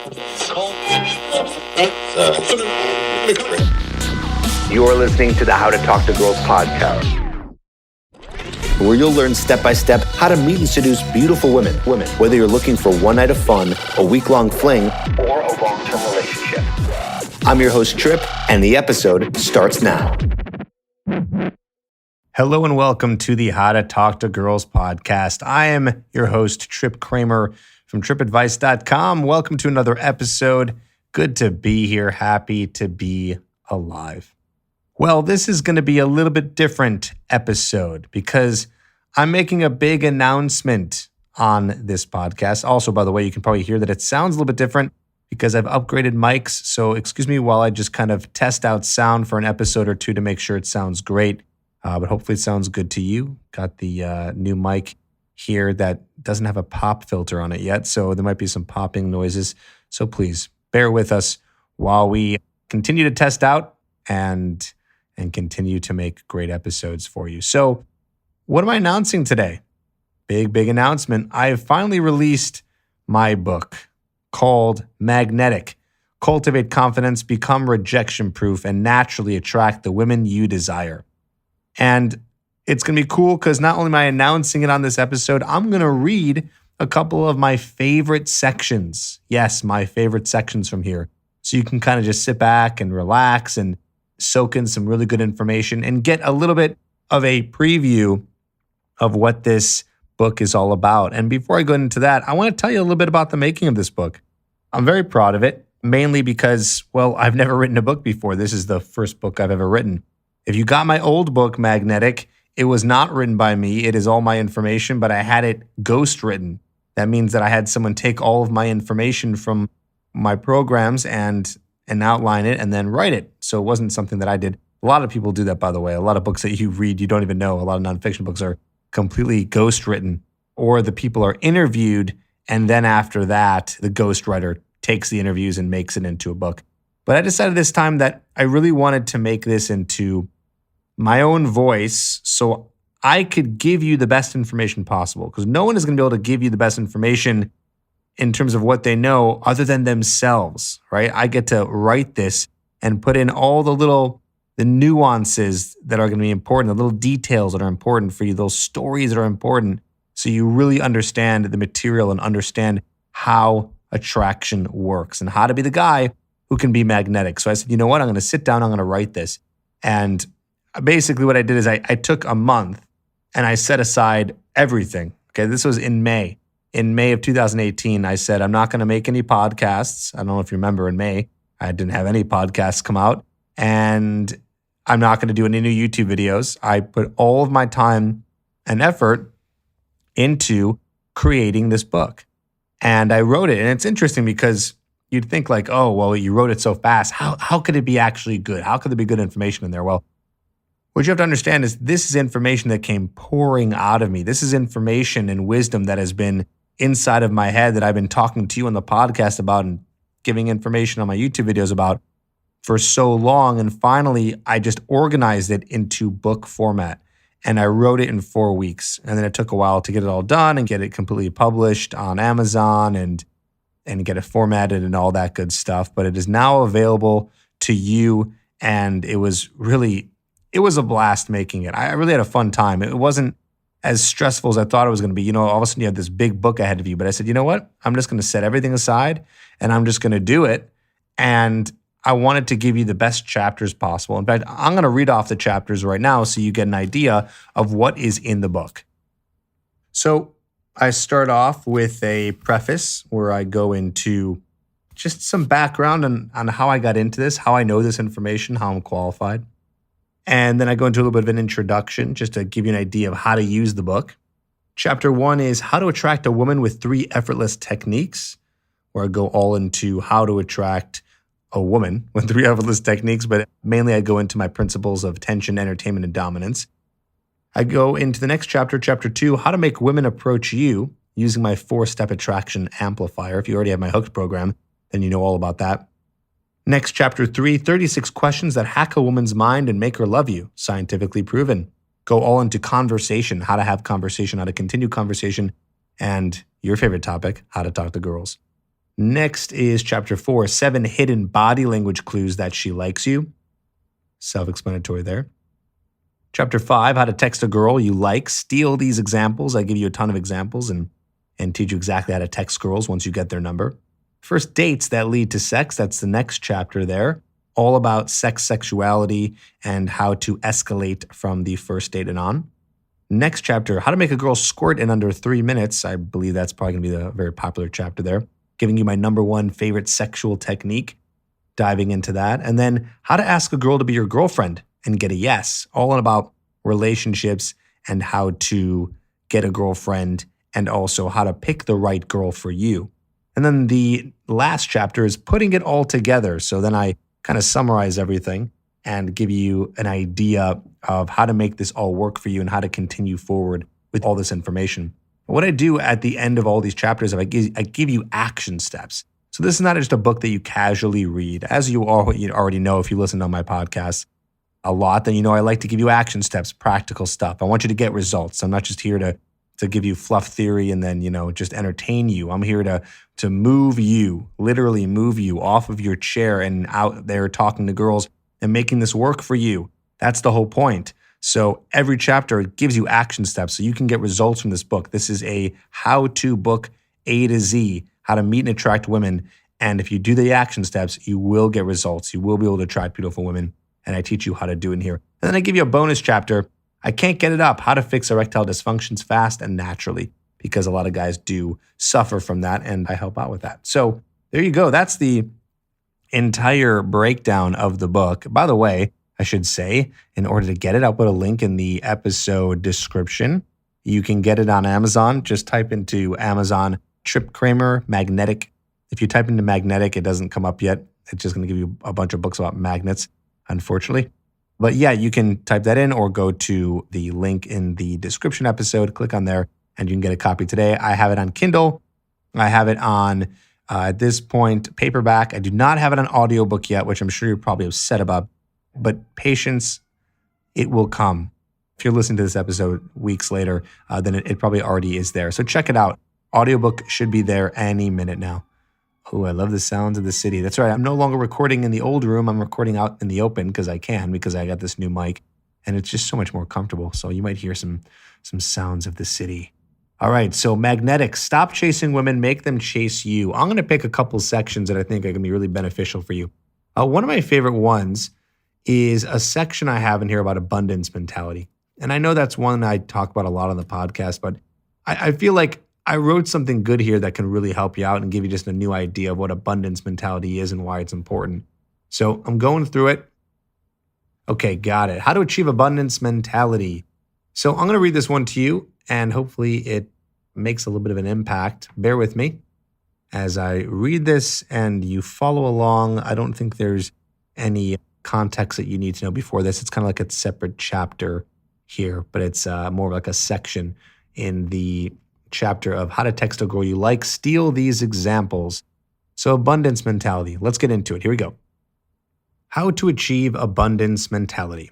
You're listening to the How to Talk to Girls podcast, where you'll learn step by step how to meet and seduce beautiful women. Whether you're looking for one night of fun, a week-long fling, or a long-term relationship. I'm your host, Trip, and the episode starts now. Hello and welcome to the How to Talk to Girls podcast. I am your host, Trip Kramer from tripadvice.com. Welcome to another episode. Good to be here. Happy to be alive. Well, this is going to be a little bit different episode because I'm making a big announcement on this podcast. Also, by the way, you can probably hear that it sounds a little bit different because I've upgraded mics. So excuse me while I just kind of test out sound for an episode or two to make sure it sounds great. But hopefully it sounds good to you. Got the new mic here that doesn't have a pop filter on it yet. So there might be some popping noises. So please bear with us while we continue to test out and continue to make great episodes for you. So what am I announcing today? Big announcement. I have finally released my book called Magnetic. Cultivate confidence, become rejection-proof, and naturally attract the women you desire. And it's going to be cool because not only am I announcing it on this episode, I'm going to read a couple of my favorite sections. Yes, my favorite sections from here. So you can kind of just sit back and relax and soak in some really good information and get a little bit of a preview of what this book is all about. And before I go into that, I want to tell you a little bit about the making of this book. I'm very proud of it, mainly because, well, I've never written a book before. This is the first book I've ever written. If you got my old book, Magnetic, it was not written by me. It is all my information, but I had it ghost written. That means that I had someone take all of my information from my programs and outline it and then write it. So it wasn't something that I did. A lot of people do that, by the way. A lot of books that you read, you don't even know. A lot of nonfiction books are completely ghost written, or the people are interviewed, and then after that, the ghostwriter takes the interviews and makes it into a book. But I decided this time that I really wanted to make this into my own voice so I could give you the best information possible, because no one is going to be able to give you the best information in terms of what they know other than themselves, right? I get to write this and put in all the nuances that are going to be important, the little details that are important for you, those stories that are important, so you really understand the material and understand how attraction works and how to be the guy who can be magnetic. So I said, you know what? I'm going to sit down, I'm going to write this. And basically what I did is I took a month and I set aside everything. Okay, this was in May. In May of 2018, I said, I'm not going to make any podcasts. I don't know if you remember in May, I didn't have any podcasts come out. And I'm not going to do any new YouTube videos. I put all of my time and effort into creating this book. And I wrote it. And it's interesting because you'd think like, oh, well, you wrote it so fast. How could it be actually good? How could there be good information in there? Well, what you have to understand is this is information that came pouring out of me. This is information and wisdom that has been inside of my head that I've been talking to you on the podcast about and giving information on my YouTube videos about for so long. And finally, I just organized it into book format. And I wrote it in 4 weeks. And then it took a while to get it all done and get it completely published on Amazon and get it formatted and all that good stuff. But it is now available to you. And it was a blast making it. I really had a fun time. It wasn't as stressful as I thought it was going to be. You know, all of a sudden you have this big book ahead of you. But I said, you know what? I'm just going to set everything aside and I'm just going to do it. And I wanted to give you the best chapters possible. In fact, I'm going to read off the chapters right now so you get an idea of what is in the book. So I start off with a preface where I go into just some background on how I got into this, how I know this information, how I'm qualified. And then I go into a little bit of an introduction just to give you an idea of how to use the book. Chapter 1 is how to attract a woman with 3 effortless techniques, where I go all into how to attract a woman with 3 effortless techniques, but mainly I go into my principles of attention, entertainment, and dominance. I go into the next chapter, chapter 2, how to make women approach you using my 4-step attraction amplifier. If you already have my Hooked program, then you know all about that. Next, chapter 3, 36 questions that hack a woman's mind and make her love you, scientifically proven. Go all into conversation, how to have conversation, how to continue conversation, and your favorite topic, how to talk to girls. Next is chapter 4, 7 hidden body language clues that she likes you. Self-explanatory there. Chapter 5, how to text a girl you like. Steal these examples. I give you a ton of examples and teach you exactly how to text girls once you get their number. First dates that lead to sex. That's the next chapter there. All about sex, sexuality, and how to escalate from the first date and on. Next chapter, how to make a girl squirt in under 3 minutes. I believe that's probably going to be the very popular chapter there. Giving you my number one favorite sexual technique. Diving into that. And then how to ask a girl to be your girlfriend and get a yes. All about relationships and how to get a girlfriend and also how to pick the right girl for you. And then the last chapter is putting it all together. So then I kind of summarize everything and give you an idea of how to make this all work for you and how to continue forward with all this information. What I do at the end of all these chapters is I give you action steps. So this is not just a book that you casually read. As you already know, if you listen to my podcast a lot, then you know I like to give you action steps, practical stuff. I want you to get results. I'm not just here to give you fluff theory and then, just entertain you. I'm here to move you, literally move you off of your chair and out there talking to girls and making this work for you. That's the whole point. So every chapter gives you action steps so you can get results from this book. This is a how-to book, A to Z, how to meet and attract women. And if you do the action steps, you will get results. You will be able to attract beautiful women. And I teach you how to do it in here. And then I give you a bonus chapter. I can't get it up. How to fix erectile dysfunctions fast and naturally, because a lot of guys do suffer from that, and I help out with that. So there you go. That's the entire breakdown of the book. By the way, I should say, in order to get it, I'll put a link in the episode description. You can get it on Amazon. Just type into Amazon Trip Kramer Magnetic. If you type into magnetic, it doesn't come up yet. It's just going to give you a bunch of books about magnets, unfortunately. But yeah, you can type that in or go to the link in the description episode, click on there, and you can get a copy today. I have it on Kindle. I have it on, at this point, paperback. I do not have it on audiobook yet, which I'm sure you're probably upset about. But patience, it will come. If you're listening to this episode weeks later, then it probably already is there. So check it out. Audiobook should be there any minute now. Oh, I love the sounds of the city. That's right. I'm no longer recording in the old room. I'm recording out in the open because I got this new mic. And it's just so much more comfortable. So you might hear some sounds of the city. All right. So magnetic. Stop chasing women. Make them chase you. I'm going to pick a couple sections that I think are going to be really beneficial for you. One of my favorite ones is a section I have in here about abundance mentality. And I know that's one I talk about a lot on the podcast, but I feel like I wrote something good here that can really help you out and give you just a new idea of what abundance mentality is and why it's important. So I'm going through it. Okay, got it. How to achieve abundance mentality. So I'm going to read this one to you, and hopefully it makes a little bit of an impact. Bear with me as I read this and you follow along. I don't think there's any context that you need to know before this. It's kind of like a separate chapter here, but it's more like a section in the chapter of how to text a girl you like. Steal these examples. So abundance mentality. Let's get into it. Here we go. How to achieve abundance mentality.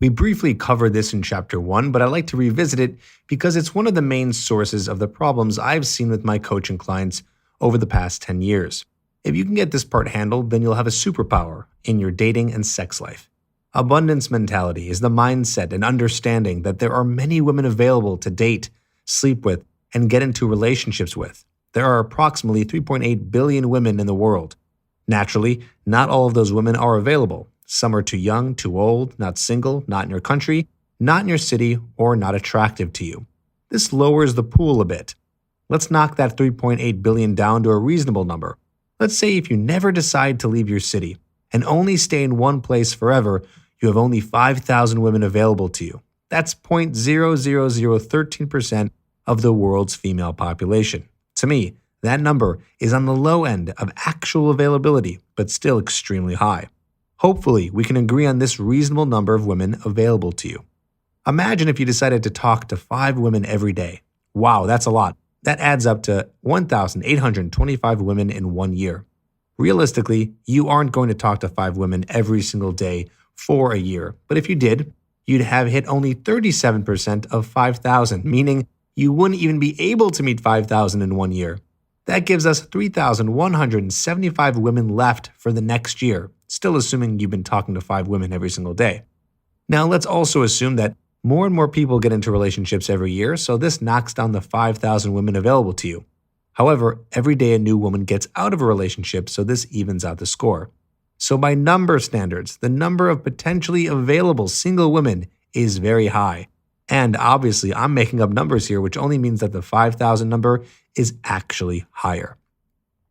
We briefly covered this in chapter 1, but I like to revisit it because it's one of the main sources of the problems I've seen with my coaching clients over the past 10 years. If you can get this part handled, then you'll have a superpower in your dating and sex life. Abundance mentality is the mindset and understanding that there are many women available to date, sleep with, and get into relationships with. There are approximately 3.8 billion women in the world. Naturally, not all of those women are available. Some are too young, too old, not single, not in your country, not in your city, or not attractive to you. This lowers the pool a bit. Let's knock that 3.8 billion down to a reasonable number. Let's say if you never decide to leave your city and only stay in one place forever, you have only 5,000 women available to you. That's 0.00013% of the world's female population. To me, that number is on the low end of actual availability, but still extremely high. Hopefully, we can agree on this reasonable number of women available to you. Imagine if you decided to talk to 5 women every day. Wow, that's a lot. That adds up to 1,825 women in 1 year. Realistically, you aren't going to talk to 5 women every single day for a year. But if you did, you'd have hit only 37% of 5,000, meaning you wouldn't even be able to meet 5,000 in 1 year. That gives us 3,175 women left for the next year, still assuming you've been talking to 5 women every single day. Now, let's also assume that more and more people get into relationships every year, so this knocks down the 5,000 women available to you. However, every day a new woman gets out of a relationship, so this evens out the score. So by number standards, the number of potentially available single women is very high. And obviously, I'm making up numbers here, which only means that the 5,000 number is actually higher.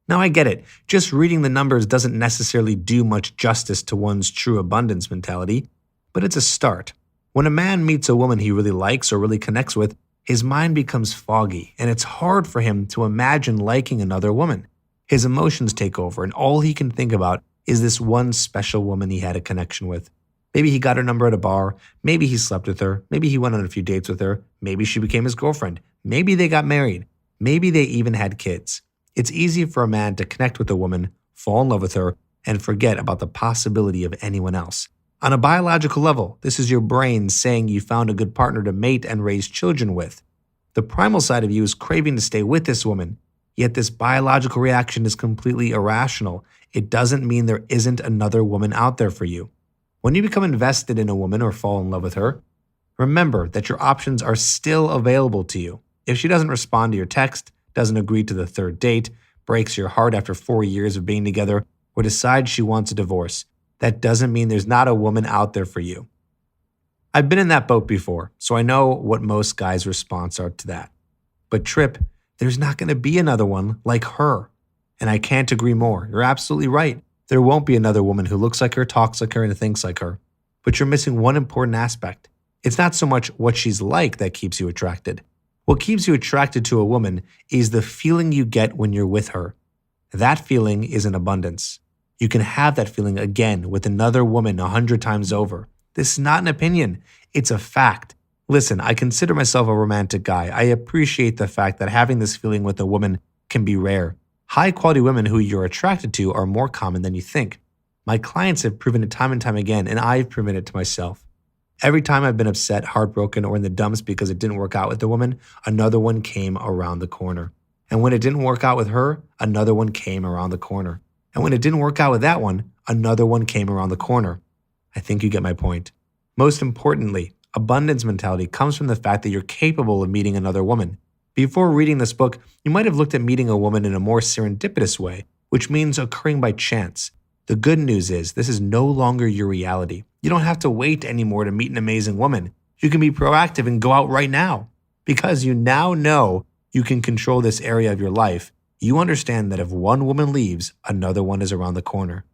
Now, I get it. Just reading the numbers doesn't necessarily do much justice to one's true abundance mentality, but it's a start. When a man meets a woman he really likes or really connects with, his mind becomes foggy, and it's hard for him to imagine liking another woman. His emotions take over, and all he can think about is this one special woman he had a connection with. Maybe he got her number at a bar, maybe he slept with her, maybe he went on a few dates with her, maybe she became his girlfriend, maybe they got married, maybe they even had kids. It's easy for a man to connect with a woman, fall in love with her, and forget about the possibility of anyone else. On a biological level, this is your brain saying you found a good partner to mate and raise children with. The primal side of you is craving to stay with this woman, yet this biological reaction is completely irrational. It doesn't mean there isn't another woman out there for you. When you become invested in a woman or fall in love with her, remember that your options are still available to you. If she doesn't respond to your text, doesn't agree to the 3rd date, breaks your heart after 4 years of being together, or decides she wants a divorce, that doesn't mean there's not a woman out there for you. I've been in that boat before, so I know what most guys' response are to that. But Trip, there's not going to be another one like her. And I can't agree more. You're absolutely right. There won't be another woman who looks like her, talks like her, and thinks like her. But you're missing one important aspect. It's not so much what she's like that keeps you attracted. What keeps you attracted to a woman is the feeling you get when you're with her. That feeling is an abundance. You can have that feeling again with another woman 100 times over. This is not an opinion. It's a fact. Listen, I consider myself a romantic guy. I appreciate the fact that having this feeling with a woman can be rare. High-quality women who you're attracted to are more common than you think. My clients have proven it time and time again, and I've proven it to myself. Every time I've been upset, heartbroken, or in the dumps because it didn't work out with the woman, another one came around the corner. And when it didn't work out with her, another one came around the corner. And when it didn't work out with that one, another one came around the corner. I think you get my point. Most importantly, abundance mentality comes from the fact that you're capable of meeting another woman. Before reading this book, you might have looked at meeting a woman in a more serendipitous way, which means occurring by chance. The good news is this is no longer your reality. You don't have to wait anymore to meet an amazing woman. You can be proactive and go out right now. Because you now know you can control this area of your life, you understand that if one woman leaves, another one is around the corner.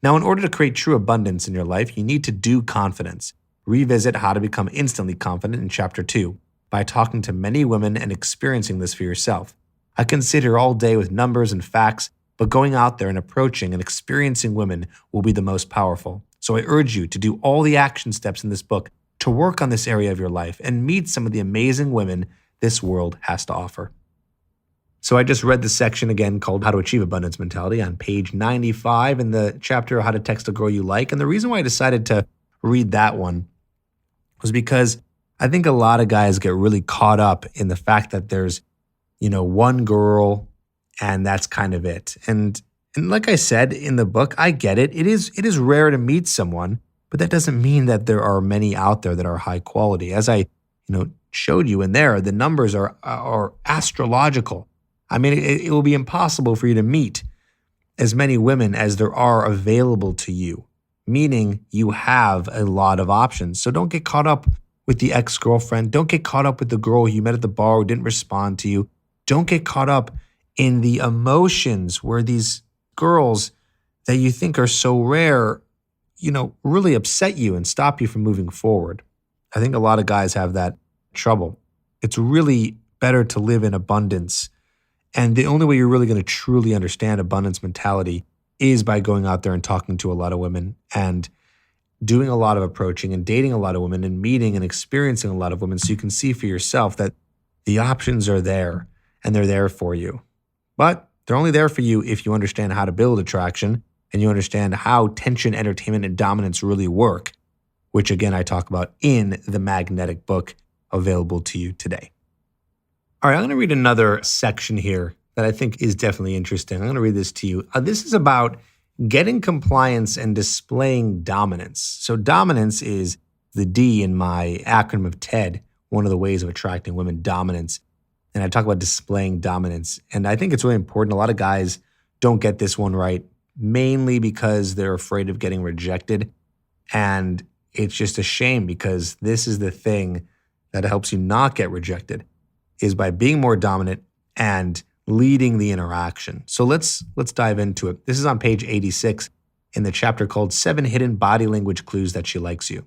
Now, in order to create true abundance in your life, you need to do confidence. Revisit how to become instantly confident in Chapter 2 by talking to many women and experiencing this for yourself. I can sit here all day with numbers and facts, but going out there and approaching and experiencing women will be the most powerful. So I urge you to do all the action steps in this book to work on this area of your life and meet some of the amazing women this world has to offer. So I just read the section again called How to Achieve Abundance Mentality on page 95 in the chapter How to Text a Girl You Like. And the reason why I decided to read that one was because I think a lot of guys get really caught up in the fact that there's, one girl and that's kind of it. And like I said in the book, I get it. It is rare to meet someone, but that doesn't mean that there are many out there that are high quality. As I, showed you in there, the numbers are astrological. I mean, it will be impossible for you to meet as many women as there are available to you, meaning you have a lot of options. So don't get caught up with the ex-girlfriend. Don't get caught up with the girl you met at the bar who didn't respond to you. Don't get caught up in the emotions where these girls that you think are so rare, really upset you and stop you from moving forward. I think a lot of guys have that trouble. It's really better to live in abundance. And the only way you're really going to truly understand abundance mentality is by going out there and talking to a lot of women and doing a lot of approaching and dating a lot of women and meeting and experiencing a lot of women so you can see for yourself that the options are there and they're there for you. But they're only there for you if you understand how to build attraction and you understand how tension, entertainment, and dominance really work, which again I talk about in the Magnetic book available to you today. All right, I'm going to read another section here that I think is definitely interesting. I'm going to read this to you. This is about getting compliance and displaying dominance. So dominance is the D in my acronym of TED, one of the ways of attracting women, dominance. And I talk about displaying dominance. And I think it's really important. A lot of guys don't get this one right, mainly because they're afraid of getting rejected. And it's just a shame because this is the thing that helps you not get rejected, is by being more dominant and leading the interaction. So let's dive into it. This is on page 86 in the chapter called 7 Hidden Body Language Clues That She Likes You.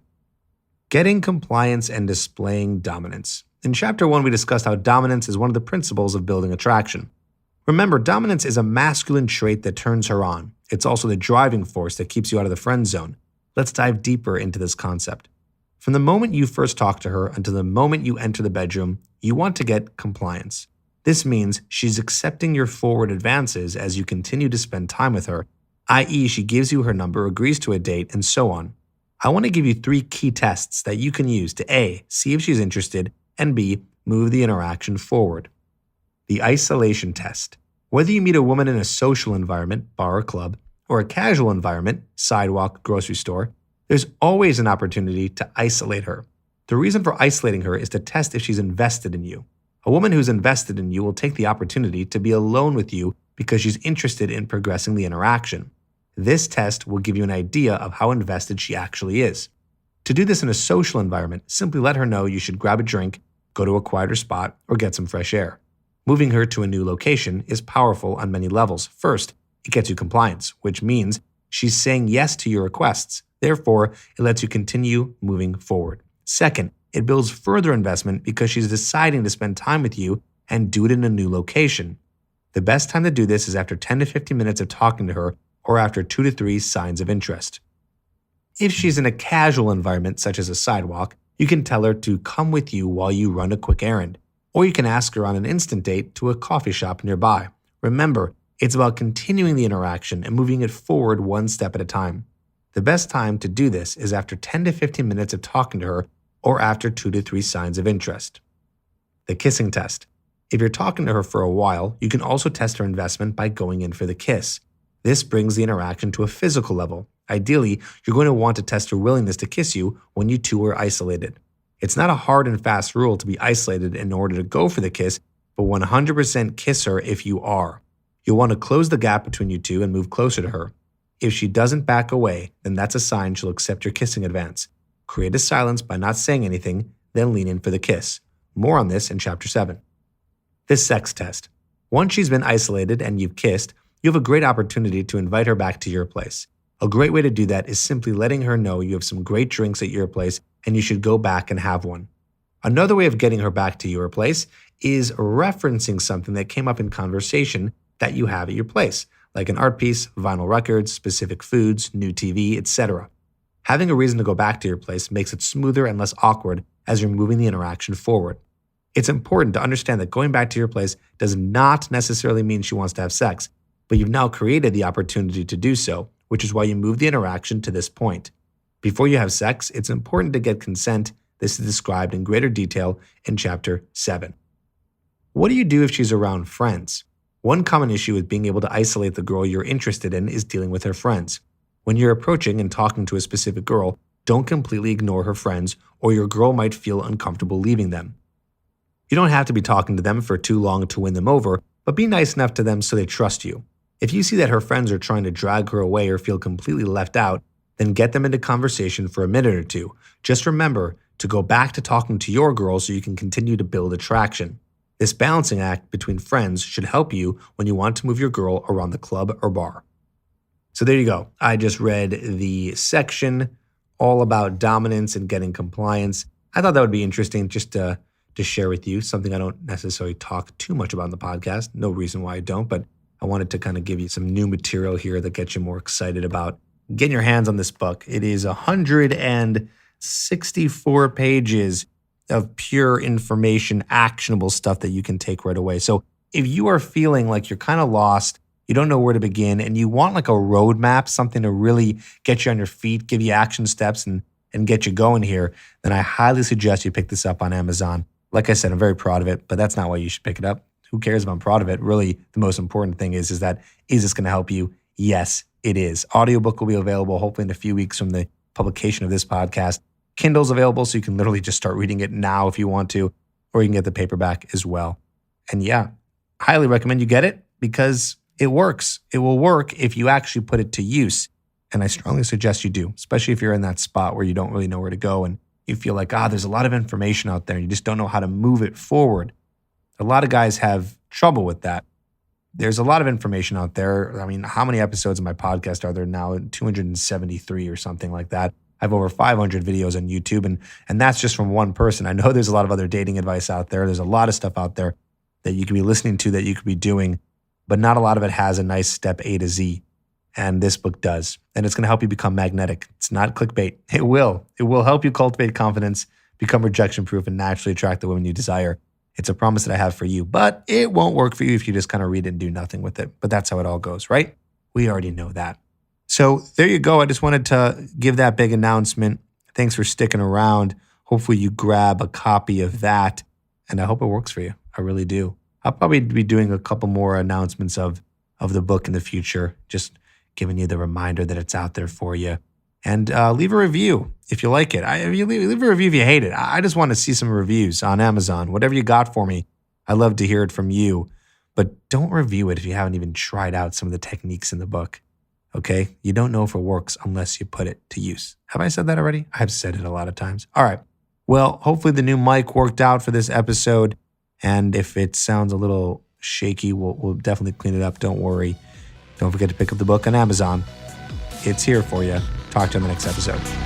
Getting compliance and displaying dominance. In chapter 1, we discussed how dominance is one of the principles of building attraction. Remember, dominance is a masculine trait that turns her on. It's also the driving force that keeps you out of the friend zone. Let's dive deeper into this concept. From the moment you first talk to her until the moment you enter the bedroom, you want to get compliance. This means she's accepting your forward advances as you continue to spend time with her, i.e., she gives you her number, agrees to a date, and so on. I want to give you 3 key tests that you can use to A, see if she's interested, and B, move the interaction forward. The isolation test. Whether you meet a woman in a social environment, bar or club, or a casual environment, sidewalk, grocery store, there's always an opportunity to isolate her. The reason for isolating her is to test if she's invested in you. A woman who's invested in you will take the opportunity to be alone with you because she's interested in progressing the interaction. This test will give you an idea of how invested she actually is. To do this in a social environment, simply let her know you should grab a drink, go to a quieter spot, or get some fresh air. Moving her to a new location is powerful on many levels. First, it gets you compliance, which means she's saying yes to your requests. Therefore, it lets you continue moving forward. Second, it builds further investment because she's deciding to spend time with you and do it in a new location. The best time to do this is after 10 to 15 minutes of talking to her or after 2 to 3 signs of interest. If she's in a casual environment, such as a sidewalk, you can tell her to come with you while you run a quick errand. Or you can ask her on an instant date to a coffee shop nearby. Remember, it's about continuing the interaction and moving it forward one step at a time. The best time to do this is after 10 to 15 minutes of talking to her or after 2 to 3 signs of interest. The kissing test. If you're talking to her for a while, you can also test her investment by going in for the kiss. This brings the interaction to a physical level. Ideally, you're going to want to test her willingness to kiss you when you two are isolated. It's not a hard and fast rule to be isolated in order to go for the kiss, but 100% kiss her if you are. You'll want to close the gap between you two and move closer to her. If she doesn't back away, then that's a sign she'll accept your kissing advance. Create a silence by not saying anything, then lean in for the kiss. More on this in Chapter 7. The sex test. Once she's been isolated and you've kissed, you have a great opportunity to invite her back to your place. A great way to do that is simply letting her know you have some great drinks at your place and you should go back and have one. Another way of getting her back to your place is referencing something that came up in conversation that you have at your place, like an art piece, vinyl records, specific foods, new TV, etc. Having a reason to go back to your place makes it smoother and less awkward as you're moving the interaction forward. It's important to understand that going back to your place does not necessarily mean she wants to have sex, but you've now created the opportunity to do so, which is why you move the interaction to this point. Before you have sex, it's important to get consent. This is described in greater detail in Chapter 7. What do you do if she's around friends? One common issue with being able to isolate the girl you're interested in is dealing with her friends. When you're approaching and talking to a specific girl, don't completely ignore her friends, or your girl might feel uncomfortable leaving them. You don't have to be talking to them for too long to win them over, but be nice enough to them so they trust you. If you see that her friends are trying to drag her away or feel completely left out, then get them into conversation for a minute or two. Just remember to go back to talking to your girl so you can continue to build attraction. This balancing act between friends should help you when you want to move your girl around the club or bar. So there you go. I just read the section all about dominance and getting compliance. I thought that would be interesting just to share with you, something I don't necessarily talk too much about in the podcast. No reason why I don't, but I wanted to kind of give you some new material here that gets you more excited about getting your hands on this book. It is 164 pages of pure information, actionable stuff that you can take right away. So if you are feeling like you're kind of lost, you don't know where to begin, and you want like a roadmap, something to really get you on your feet, give you action steps and get you going here, then I highly suggest you pick this up on Amazon. Like I said, I'm very proud of it, but that's not why you should pick it up. who cares if I'm proud of it? Really, the most important thing is that, is this going to help you? Yes, it is. Audiobook will be available hopefully in a few weeks from the publication of this podcast. Kindle's available, so you can literally just start reading it now if you want to, or you can get the paperback as well. And yeah, highly recommend you get it because it works. It will work if you actually put it to use. And I strongly suggest you do, especially if you're in that spot where you don't really know where to go and you feel like, there's a lot of information out there and you just don't know how to move it forward. A lot of guys have trouble with that. There's a lot of information out there. I mean, how many episodes of my podcast are there now? 273 or something like that. I have over 500 videos on YouTube, and that's just from one person. I know there's a lot of other dating advice out there. There's a lot of stuff out there that you could be listening to, that you could be doing, but not a lot of it has a nice step A to Z. And this book does. And it's going to help you become magnetic. It's not clickbait. It will. It will help you cultivate confidence, become rejection-proof, and naturally attract the women you desire. It's a promise that I have for you, but it won't work for you if you just kind of read it and do nothing with it. But that's how it all goes, right? We already know that. So there you go. I just wanted to give that big announcement. Thanks for sticking around. Hopefully you grab a copy of that, and I hope it works for you. I really do. I'll probably be doing a couple more announcements of the book in the future, just giving you the reminder that it's out there for you. And leave a review if you like it. Leave a review if you hate it. I just want to see some reviews on Amazon. Whatever you got for me, I'd love to hear it from you. But don't review it if you haven't even tried out some of the techniques in the book. Okay? You don't know if it works unless you put it to use. Have I said that already? I've said it a lot of times. All right. Well, hopefully the new mic worked out for this episode. And if it sounds a little shaky, we'll definitely clean it up. Don't worry. Don't forget to pick up the book on Amazon. It's here for you. Talk to you on the next episode.